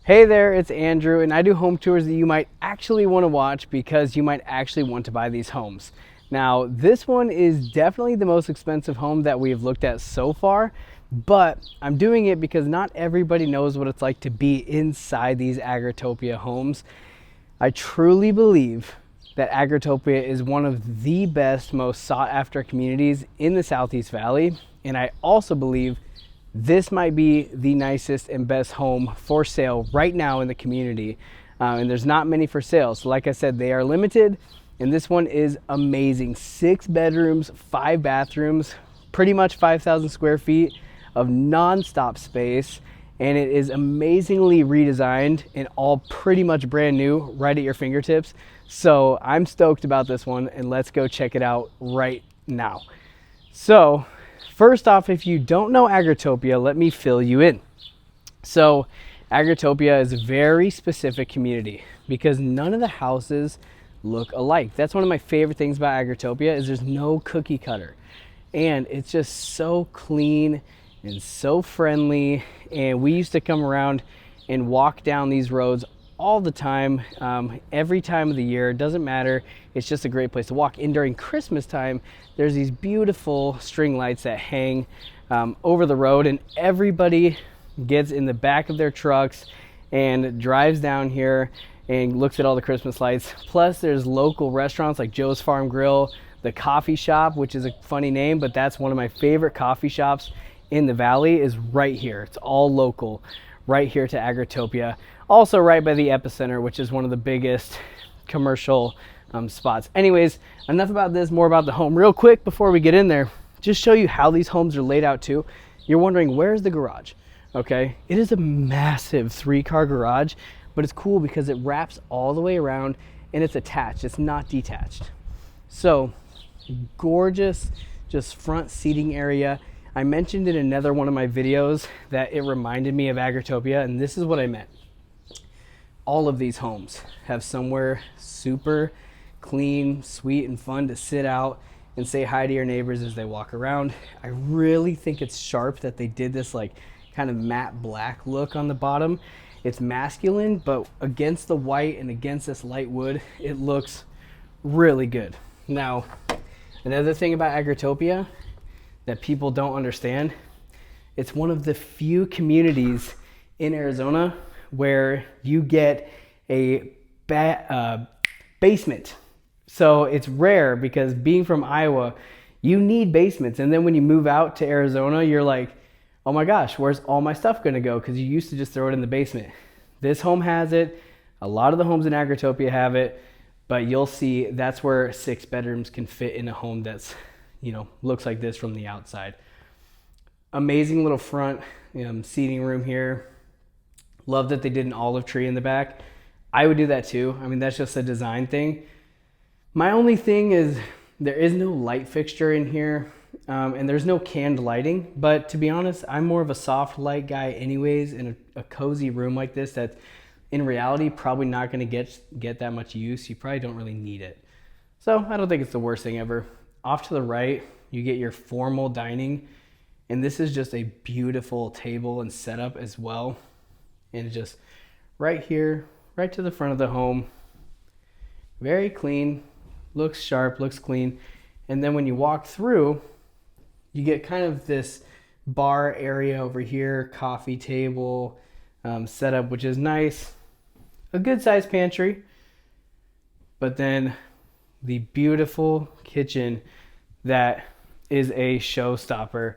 Hey there, it's Andrew, and I do home tours that you might actually want to watch because you might actually want to buy these homes. Now, this one is definitely the most expensive home that we've looked at so far, but I'm doing it because not everybody knows what it's like to be inside these Agritopia homes. I truly believe that Agritopia is one of the best, most sought after communities in the Southeast Valley, and I also believe this might be the nicest and best home for sale right now in the community. And there's not many for sale. So like I said, they are limited, and this one is amazing. 6 bedrooms, 5 bathrooms, pretty much 5,000 square feet of non-stop space. And it is amazingly redesigned and all pretty much brand new right at your fingertips. So I'm stoked about this one, and let's go check it out right now. So first off, if you don't know Agritopia, let me fill you in. So Agritopia is a very specific community because none of the houses look alike. That's one of my favorite things about Agritopia is there's no cookie cutter. And it's just so clean and so friendly. And we used to come around and walk down these roads all the time, every time of the year. It doesn't matter. It's just a great place to walk. And during Christmas time, there's these beautiful string lights that hang over the road, and everybody gets in the back of their trucks and drives down here and looks at all the Christmas lights. Plus, there's local restaurants like Joe's Farm Grill, the coffee shop, which is a funny name, but that's one of my favorite coffee shops in the valley, is right here. It's all local, right here to Agritopia. Also right by the epicenter, which is one of the biggest commercial spots. Anyways, enough about this, more about the home. Real quick before we get in there, just show you how these homes are laid out too. You're wondering, where's the garage? Okay, it is a massive 3-car garage, but it's cool because it wraps all the way around and it's attached. It's not detached. So gorgeous, just front seating area. I mentioned in another one of my videos that it reminded me of Agritopia, and this is what I meant. All of these homes have somewhere super clean, sweet, and fun to sit out and say hi to your neighbors as they walk around. I really think it's sharp that they did this like kind of matte black look on the bottom. It's masculine, but against the white and against this light wood, it looks really good. Now, another thing about Agritopia that people don't understand, it's one of the few communities in Arizona where you get a basement. So it's rare because being from Iowa, you need basements. And then when you move out to Arizona, you're like, oh my gosh, where's all my stuff gonna go? Because you used to just throw it in the basement. This home has it. A lot of the homes in Agritopia have it, but you'll see that's where 6 bedrooms can fit in a home that's, looks like this from the outside. Amazing little front seating room here. Love that they did an olive tree in the back. I would do that too. I mean, that's just a design thing. My only thing is there is no light fixture in here, and there's no canned lighting. But to be honest, I'm more of a soft light guy anyways, in a cozy room like this that in reality probably not going to get that much use. You probably don't really need it. So I don't think it's the worst thing ever. Off to the right, you get your formal dining, and this is just a beautiful table and setup as well. And just right here, right to the front of the home. Very clean, looks sharp, looks clean. And then when you walk through, you get kind of this bar area over here, coffee table setup, which is nice. A good sized pantry. But then the beautiful kitchen that is a showstopper.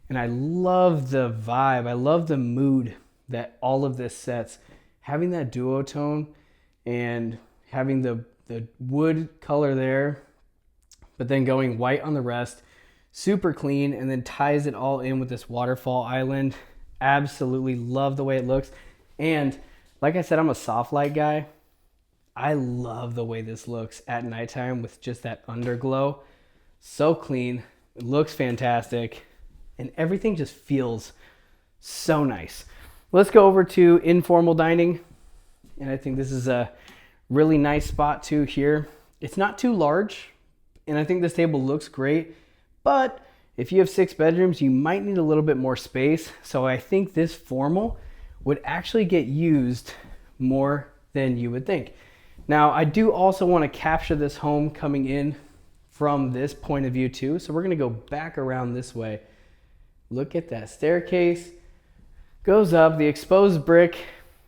And I love the vibe. I love the mood that all of this sets. Having that duotone and having the wood color there, but then going white on the rest, super clean, and then ties it all in with this waterfall island. Absolutely love the way it looks. And like I said, I'm a soft light guy. I love the way this looks at nighttime with just that underglow. So clean, it looks fantastic, and everything just feels so nice. Let's go over to informal dining. And I think this is a really nice spot too here. It's not too large, and I think this table looks great, but if you have 6 bedrooms, you might need a little bit more space. So I think this formal would actually get used more than you would think. Now, I do also want to capture this home coming in from this point of view too. So we're going to go back around this way. Look at that staircase. Goes up. The exposed brick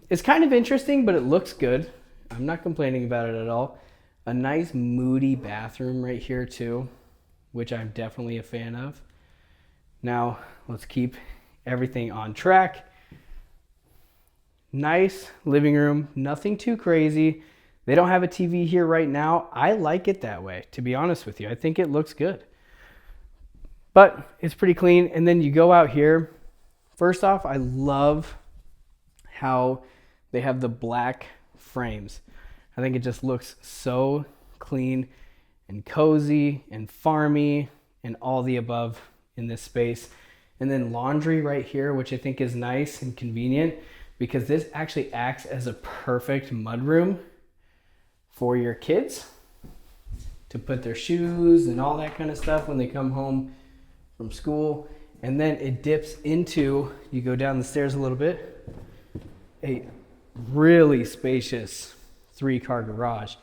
is kind of interesting, but it looks good. I'm not complaining about it at all. A nice moody bathroom right here too, which I'm definitely a fan of. Now, let's keep everything on track. Nice living room, nothing too crazy. They don't have a TV here right now. I like it that way, to be honest with you. I think it looks good. But it's pretty clean. And then you go out here. First off, I love how they have the black frames. I think it just looks so clean and cozy and farmy and all the above in this space. And then laundry right here, which I think is nice and convenient because this actually acts as a perfect mudroom for your kids to put their shoes and all that kind of stuff when they come home from school. And then it dips into, you go down the stairs a little bit, a really spacious 3-car garage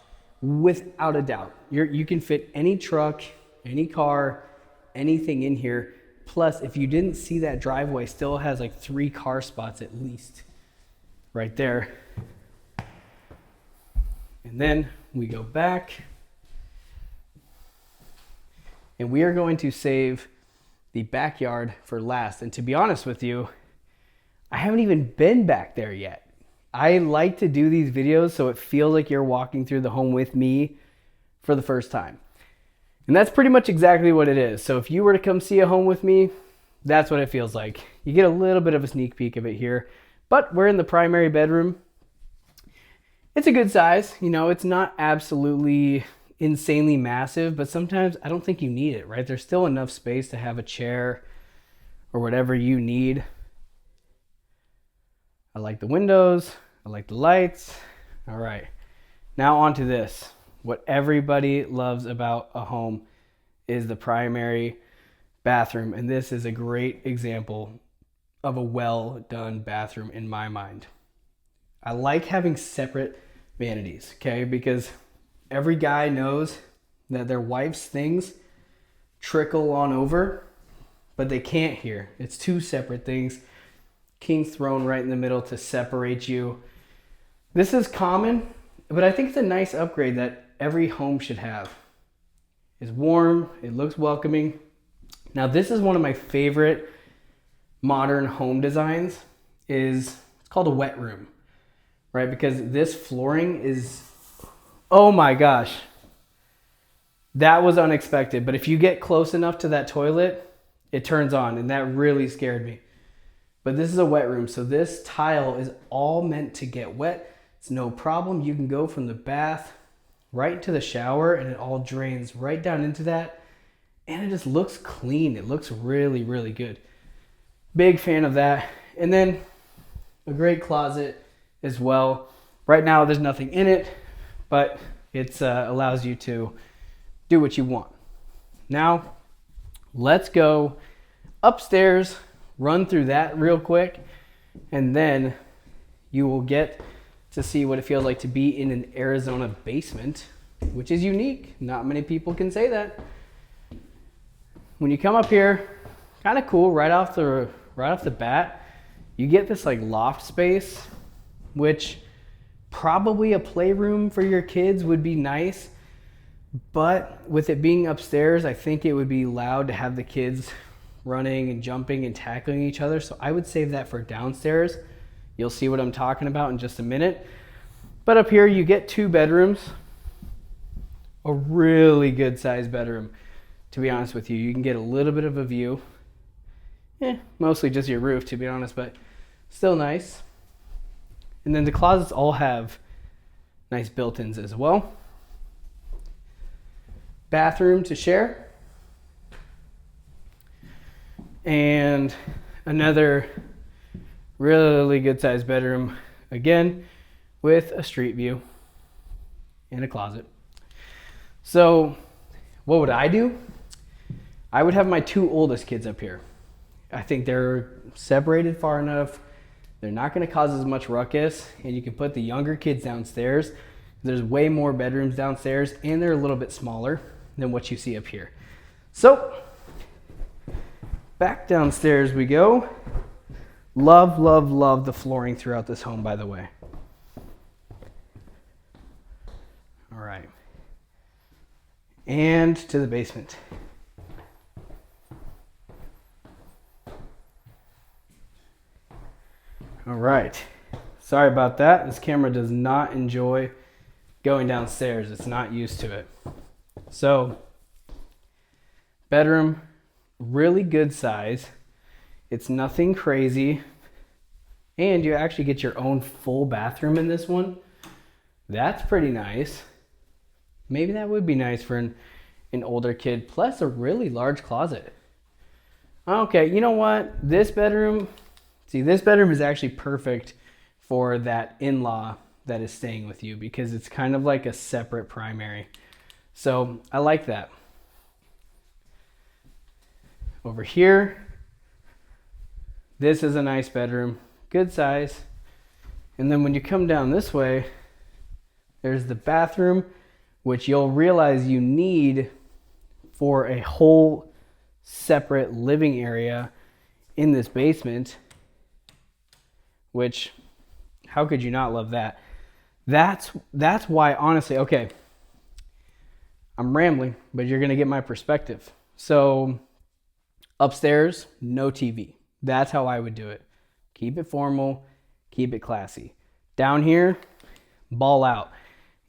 without a doubt. You can fit any truck, any car, anything in here. Plus, if you didn't see, that driveway still has like 3 car spots at least right there. And then we go back and we are going to save the backyard for last. And to be honest with you, I haven't even been back there yet. I like to do these videos so it feels like you're walking through the home with me for the first time. And that's pretty much exactly what it is. So if you were to come see a home with me, that's what it feels like. You get a little bit of a sneak peek of it here, but we're in the primary bedroom. It's a good size. You know, it's not absolutely insanely massive, but sometimes I don't think you need it, right? There's still enough space to have a chair or whatever you need. I like the windows. I like the lights. All right, now on to this. What everybody loves about a home is the primary bathroom. And this is a great example of a well done bathroom in my mind. I like having separate vanities, okay? Because every guy knows that their wife's things trickle on over, but they can't here. It's 2 separate things. King's throne right in the middle to separate you. This is common, but I think it's a nice upgrade that every home should have. It's warm, it looks welcoming. Now this is one of my favorite modern home designs. It's called a wet room, right? Because this flooring is, oh my gosh, that was unexpected. But if you get close enough to that toilet, it turns on, and that really scared me. But this is a wet room, so this tile is all meant to get wet. It's no problem. You can go from the bath right into the shower and it all drains right down into that. And it just looks clean. It looks really, really good. Big fan of that. And then a great closet as well. Right now there's nothing in it, but it allows you to do what you want. Now let's go upstairs, run through that real quick, and then you will get to see what it feels like to be in an Arizona basement, which is unique. Not many people can say that. When you come up here, kind of cool, right off the bat, you get this like loft space, which probably a playroom for your kids would be nice. But with it being upstairs, I think it would be loud to have the kids running and jumping and tackling each other. So I would save that for downstairs. You'll see what I'm talking about in just a minute. But up here you get 2 bedrooms, a really good sized bedroom. To be honest with you, you can get a little bit of a view. Mostly just your roof, to be honest, but still nice. And then the closets all have nice built-ins as well. Bathroom to share. And another really good sized bedroom, again, with a street view and a closet. So what would I do? I would have my 2 oldest kids up here. I think they're separated far enough. They're not going to cause as much ruckus, and you can put the younger kids downstairs. There's way more bedrooms downstairs, and they're a little bit smaller than what you see up here. So back downstairs we go. Love, love, love the flooring throughout this home, by the way. All right. And to the basement. All right. Sorry about that. This camera does not enjoy going downstairs. It's not used to it. So, bedroom, really good size. It's nothing crazy. And you actually get your own full bathroom in this one. That's pretty nice. Maybe that would be nice for an older kid. Plus a really large closet. Okay, you know what? This bedroom is actually perfect for that in-law that is staying with you because it's kind of like a separate primary. So I like that. Over here, this is a nice bedroom, good size. And then when you come down this way, there's the bathroom, which you'll realize you need for a whole separate living area in this basement, which, how could you not love that? That's why, honestly, okay, I'm rambling, but you're going to get my perspective. So upstairs, no TV. That's how I would do it. Keep it formal, keep it classy. Down here, ball out.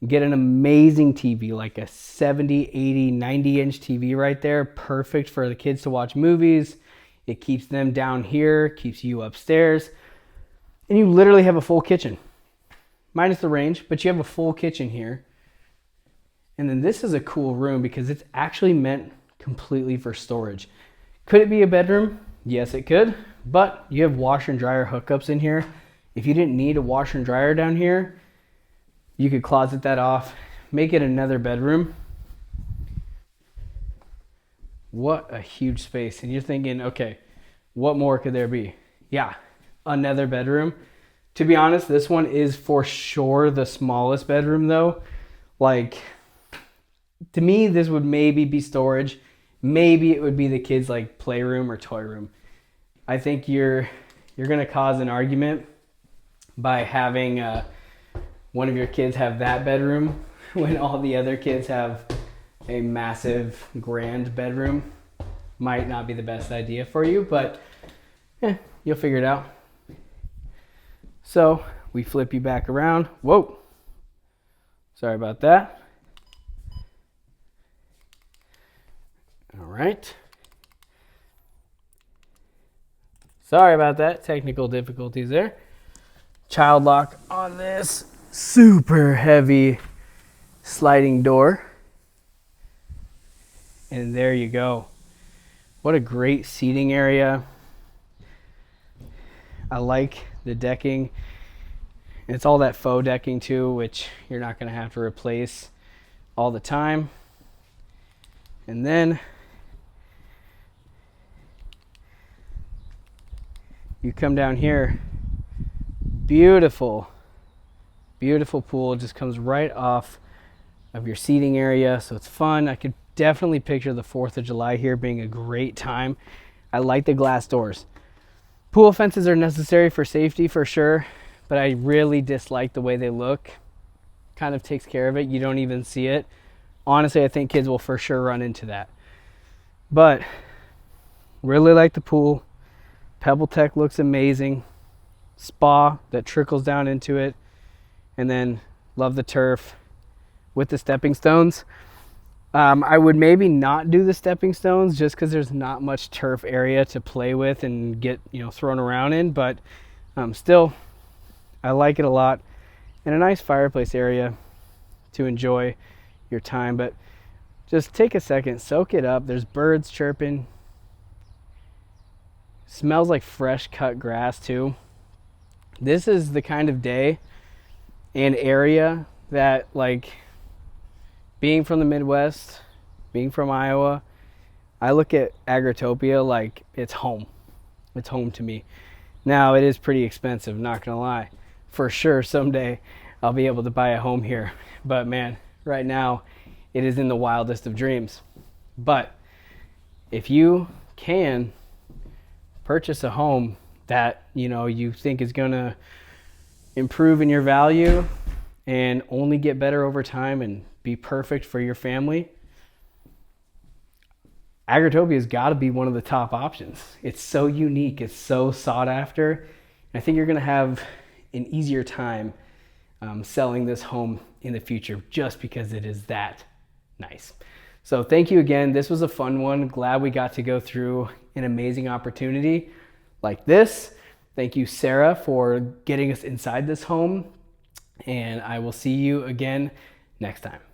Get an amazing TV, like a 70, 80, 90-inch TV right there. Perfect for the kids to watch movies. It keeps them down here, keeps you upstairs. And you literally have a full kitchen. Minus the range, but you have a full kitchen here. And then this is a cool room because it's actually meant completely for storage. Could it be a bedroom? Yes, it could. But you have washer and dryer hookups in here. If you didn't need a washer and dryer down here, you could closet that off, make it another bedroom. What a huge space. And you're thinking, okay, what more could there be? Yeah, another bedroom. To be honest, this one is for sure the smallest bedroom though. Like, to me, this would maybe be storage. Maybe it would be the kids' like playroom or toy room. I think you're gonna cause an argument by having one of your kids have that bedroom when all the other kids have a massive grand bedroom. Might not be the best idea for you, but you'll figure it out. So we flip you back around. Whoa, sorry about that. All right. Sorry about that, technical difficulties there. Child lock on this super heavy sliding door. And there you go. What a great seating area. I like the decking. It's all that faux decking too, which you're not going to have to replace all the time. And then you come down here, beautiful, beautiful pool. It just comes right off of your seating area, so it's fun. I could definitely picture the 4th of July here being a great time. I like the glass doors. Pool fences are necessary for safety for sure, but I really dislike the way they look. Kind of takes care of it. You don't even see it. Honestly, I think kids will for sure run into that. But really like the pool. Pebble Tech looks amazing. Spa that trickles down into it. And then love the turf with the stepping stones. I would maybe not do the stepping stones just because there's not much turf area to play with and get thrown around in. But still, I like it a lot. And a nice fireplace area to enjoy your time. But just take a second, soak it up. There's birds chirping. Smells like fresh cut grass too. This is the kind of day and area that, like, being from the Midwest, being from Iowa, I look at Agritopia like it's home. It's home to me. Now it is pretty expensive, not gonna lie. For sure someday I'll be able to buy a home here. But man, right now it is in the wildest of dreams. But if you can purchase a home that you think is gonna improve in your value and only get better over time and be perfect for your family, Agritopia has got to be one of the top options. It's so unique, it's so sought after. I think you're going to have an easier time selling this home in the future just because it is that nice. So thank you again. This was a fun one. Glad we got to go through an amazing opportunity like this. Thank you, Sarah, for getting us inside this home. And I will see you again next time.